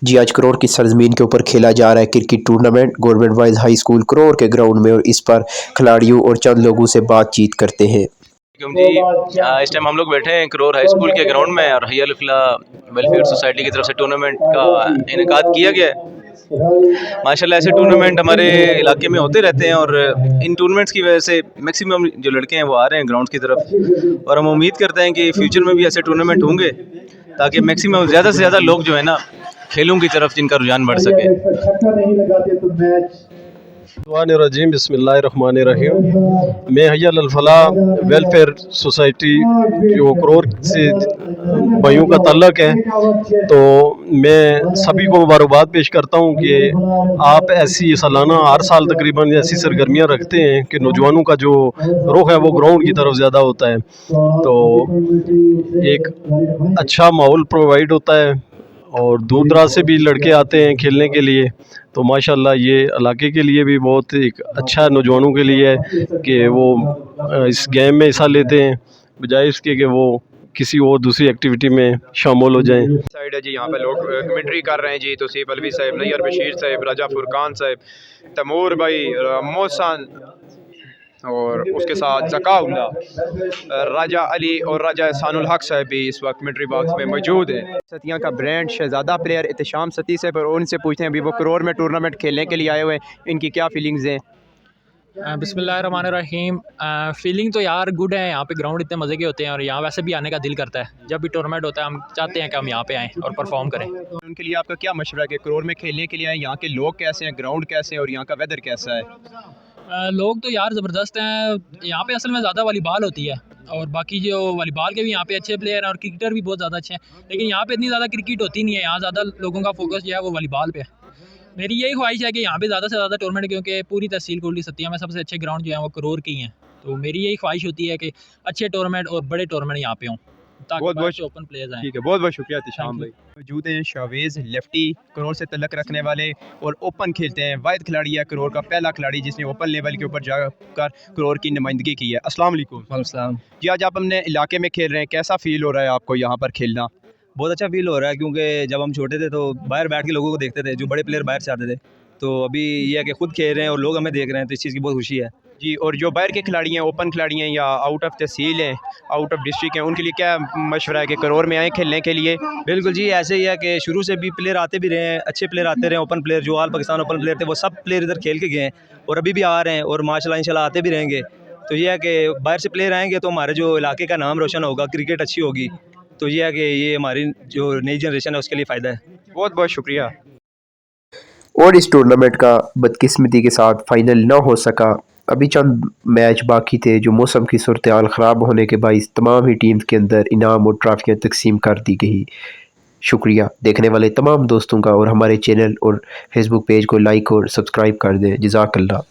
جی آج کروڑ کی سرزمین کے اوپر کھیلا جا رہا ہے cricket tournament government wise high school crore کے گراؤنڈ میں، اور اس پر کھلاڑیوں اور چند لوگوں سے بات چیت کرتے ہیں۔ جی اس ٹائم ہم لوگ بیٹھے ہیں کروڑ ہائی اسکول کے گراؤنڈ میں، اور حی الفلاح ویلفیئر سوسائٹی کی طرف سے ٹورنامنٹ کا انعقاد کیا گیا ہے۔ ماشاءاللہ ایسے ٹورنامنٹ ہمارے علاقے میں ہوتے رہتے ہیں، اور ان ٹورنامنٹس کی وجہ سے میکسیمم جو لڑکے ہیں وہ آ رہے ہیں گراؤنڈ کی طرف، اور ہم امید کرتے ہیں کہ فیوچر میں بھی ایسے ٹورنامنٹ ہوں گے تاکہ میکسیمم زیادہ سے زیادہ لوگ جو ہے نا کھیلوں کی طرف جن کا رجحان بڑھ سکے۔ الرجیم بسم اللہ الرحمن الرحیم۔ میں حی الفلاح ویلفیئر سوسائٹی جو کروڑ سے بھائیوں کا تعلق ہے، تو میں سبھی کو مبارکباد پیش کرتا ہوں کہ آپ ایسی سالانہ ہر سال تقریباً ایسی سرگرمیاں رکھتے ہیں کہ نوجوانوں کا جو رخ ہے وہ گراؤنڈ کی طرف زیادہ ہوتا ہے، تو ایک اچھا ماحول پرووائڈ ہوتا ہے، اور دور دراز سے بھی لڑکے آتے ہیں کھیلنے کے لیے، تو ماشاءاللہ یہ علاقے کے لیے بھی بہت ایک اچھا نوجوانوں کے لیے ہے کہ وہ اس گیم میں حصہ لیتے ہیں، بجائے اس کے کہ وہ کسی اور دوسری ایکٹیویٹی میں شامل ہو جائیں۔ سائڈ ہے جی، یہاں پہ لوگ کمنٹری کر رہے ہیں جی، توصیف الوی صاحب، نیئر بشیر صاحب، راجہ فرقان صاحب، تیمور بھائی، محسن، اور اس کے ساتھ ذکا اللہ، راجہ علی اور راجہ احسان الحق صاحب بھی اس وقت کمنٹری باکس میں موجود ہیں۔ ستیاں کا برانڈ شہزادہ پلیئر احتشام ستی صاحب، اور ان سے پوچھتے ہیں ابھی وہ کروڑ میں ٹورنامنٹ کھیلنے کے لیے آئے ہوئے ہیں، ان کی کیا فیلنگز ہیں؟ بسم اللہ الرحمن الرحیم۔ فیلنگ تو یار گڈ ہے، یہاں پہ گراؤنڈ اتنے مزے کے ہوتے ہیں، اور یہاں ویسے بھی آنے کا دل کرتا ہے، جب بھی ٹورنامنٹ ہوتا ہے ہم چاہتے ہیں کہ ہم یہاں پہ آئیں اور پرفارم کریں۔ ان کے لیے آپ کا کیا مشورہ ہے کہ کروڑ میں کھیلنے کے لیے آئیں؟ یہاں کے لوگ کیسے ہیں، گراؤنڈ کیسے ہیں، اور یہاں کا ویدر کیسا ہے؟ لوگ تو یار زبردست ہیں، یہاں پہ اصل میں زیادہ والی بال ہوتی ہے، اور باقی جو والی بال کے بھی یہاں پہ اچھے پلیئر ہیں، اور کرکٹر بھی بہت زیادہ اچھے ہیں، لیکن یہاں پہ اتنی زیادہ کرکٹ ہوتی نہیں ہے، یہاں زیادہ لوگوں کا فوکس جو ہے وہ والی بال پہ ہے۔ میری یہی خواہش ہے کہ یہاں پہ زیادہ سے زیادہ ٹورنامنٹ، کیونکہ پوری تحصیل کوٹلی ستیا میں سب سے اچھے گراؤنڈ جو ہیں وہ کروڑ کے ہی ہیں، تو میری یہی خواہش ہوتی ہے کہ اچھے ٹورنامنٹ اور بڑے ٹورنامنٹ یہاں پہ ہوں تاکہ بہت اوپن پلیئرز آئیں۔ ٹھیک ہے، بہت بہت شکریہ احتشام بھائی۔ موجود ہیں شاویز لیفٹی، کروڑ سے تعلق رکھنے والے اور اوپن کھیلتے ہیں، واحد کھلاڑی ہے کروڑ کا، پہلا کھلاڑی جس نے اوپن لیول کے اوپر جا کر کروڑ کی نمائندگی کی ہے۔ السلام علیکم۔ وعلیکم السلام۔ جی آج آپ اپنے علاقے میں کھیل رہے ہیں، کیسا فیل ہو رہا ہے آپ کو یہاں پر کھیلنا؟ بہت اچھا فیل ہو رہا ہے، کیونکہ جب ہم چھوٹے تھے تو باہر بیٹھ کے لوگوں کو دیکھتے تھے، جو بڑے پلیئر باہر سے آتے تھے، تو ابھی یہ ہے کہ خود کھیل رہے ہیں اور لوگ ہمیں دیکھ رہے ہیں، تو اس چیز کی بہت خوشی ہے۔ جی، اور جو باہر کے کھلاڑی ہیں، اوپن کھلاڑی ہیں یا آؤٹ آف تحصیل ہیں، آؤٹ آف ڈسٹرکٹ ہیں، ان کے لیے کیا مشورہ ہے کہ کروڑ میں آئیں کھیلنے کے لیے؟ بالکل جی، ایسے ہی ہے کہ شروع سے بھی پلیئر آتے بھی رہے ہیں، اچھے پلیئر آتے رہے ہیں، اوپن پلیئر جو آل پاکستان اوپن پلیئر تھے وہ سب پلیئر ادھر کھیل کے گئے ہیں، اور ابھی بھی آ رہے ہیں، اور ماشاءاللہ انشاءاللہ آتے بھی رہیں گے۔ تو یہ ہے کہ باہر سے پلیئر آئیں گے تو ہمارے جو علاقے کا نام روشن ہوگا، کرکٹ اچھی ہوگی، تو یہ ہے کہ یہ ہماری جو نئی جنریشن ہے اس کے لیے فائدہ ہے۔ بہت بہت شکریہ۔ اور اس ٹورنامنٹ کا بدقسمتی کے ساتھ فائنل نہ ہو سکا، ابھی چند میچ باقی تھے جو موسم کی صورتحال خراب ہونے کے باعث تمام ہی ٹیمز کے اندر انعام اور ٹرافیاں تقسیم کر دی گئی۔ شکریہ دیکھنے والے تمام دوستوں کا، اور ہمارے چینل اور فیس بک پیج کو لائک اور سبسکرائب کر دیں۔ جزاک اللہ۔